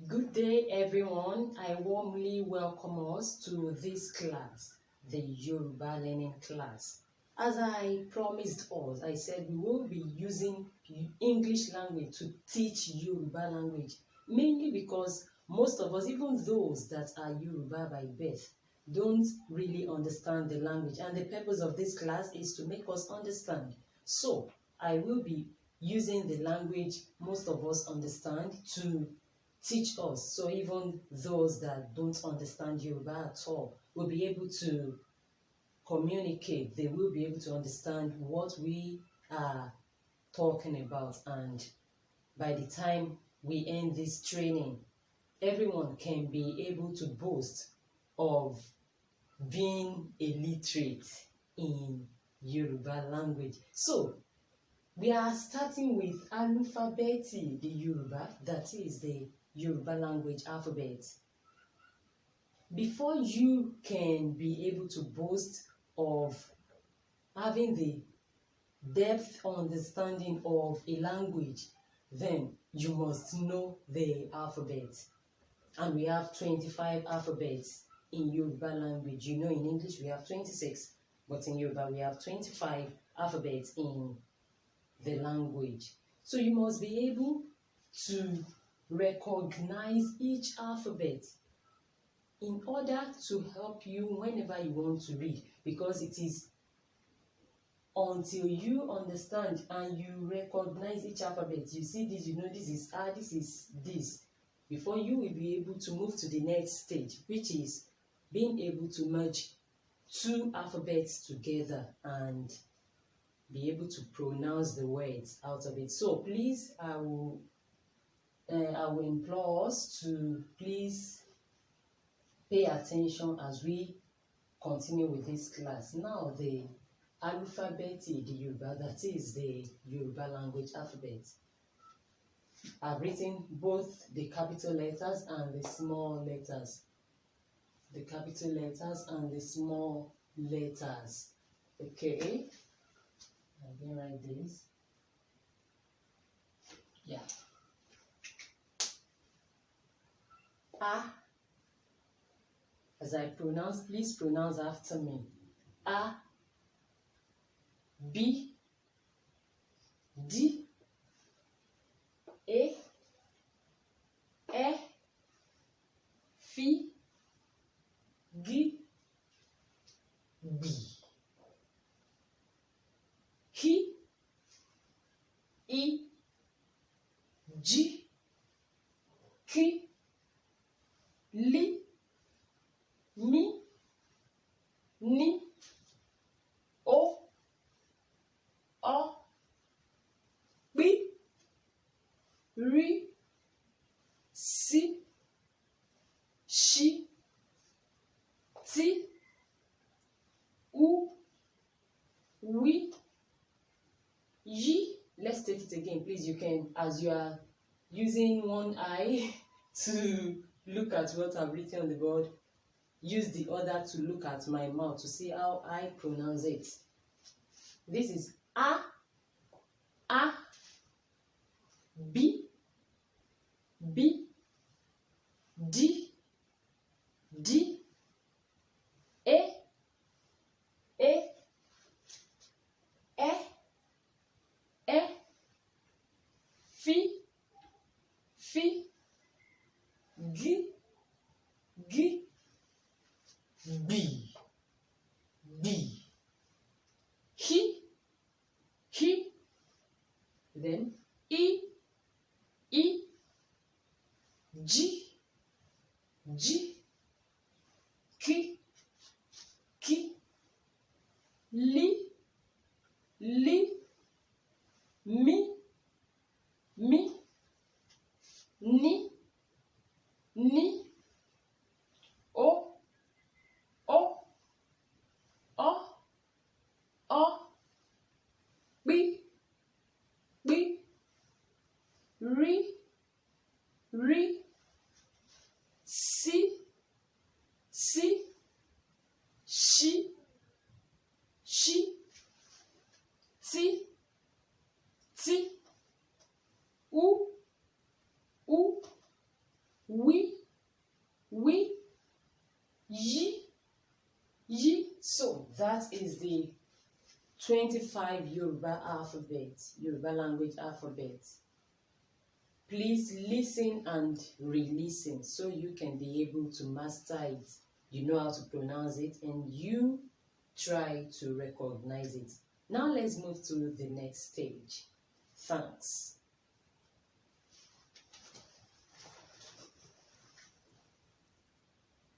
Good day, everyone. I warmly welcome us to this class, the Yoruba learning class. As I promised us, I said we will be using English language to teach Yoruba language, mainly because most of us, even those that are Yoruba by birth, don't really understand the language. And the purpose of this class is to make us understand. So, I will be using the language most of us understand to teach us. So even those that don't understand Yoruba at all will be able to communicate. They will be able to understand what we are talking about. And by the time we end this training, everyone can be able to boast of being a literate in Yoruba language. So we are starting with alphabeti, the Yoruba, that is the Yoruba language alphabet. Before you can be able to boast of having the depth understanding of a language, then you must know the alphabet. And we have 25 alphabets in Yoruba language. You know, in English we have 26, but in Yoruba we have 25 alphabets in the language. So you must be able to recognize each alphabet in order to help you whenever you want to read, because it is until you understand and you recognize each alphabet, you see this, you know this is A, this is this, before you will be able to move to the next stage, which is being able to merge two alphabets together and be able to pronounce the words out of it. So please, I will implore us to please pay attention as we continue with this class. Now, the alphabet, the Yoruba, that is the Yoruba language alphabet. I've written both the capital letters and the small letters. The capital letters and the small letters. Okay. I didn't write this. Yeah. A. As I pronounce, please pronounce after me. A. B. D. E. E. F. G. B. H. I. J. K. L. Mi. Ni. O. O. P. R. Si. Shi. Ti. U. Wi. Yi. Let's take it again, please. You can, as you are using one eye to look at what I've written on the board, use the other to look at my mouth to see how I pronounce it. This is A, B, B, D, D, E, E, E, E, F, F, G, G, B, B, H, H, then I, G, G, K, K, L, L, Mi, Mi, Ni, Ni, O, O, O, P, P, R, R, Si, Si, Shi, Shi, Ti, Ti, U, we, yi, yi. So that is the 25 Yoruba alphabet, Yoruba language alphabet. Please listen and re-listen so you can be able to master it. You know how to pronounce it and you try to recognize it. Now let's move to the next stage. Thanks.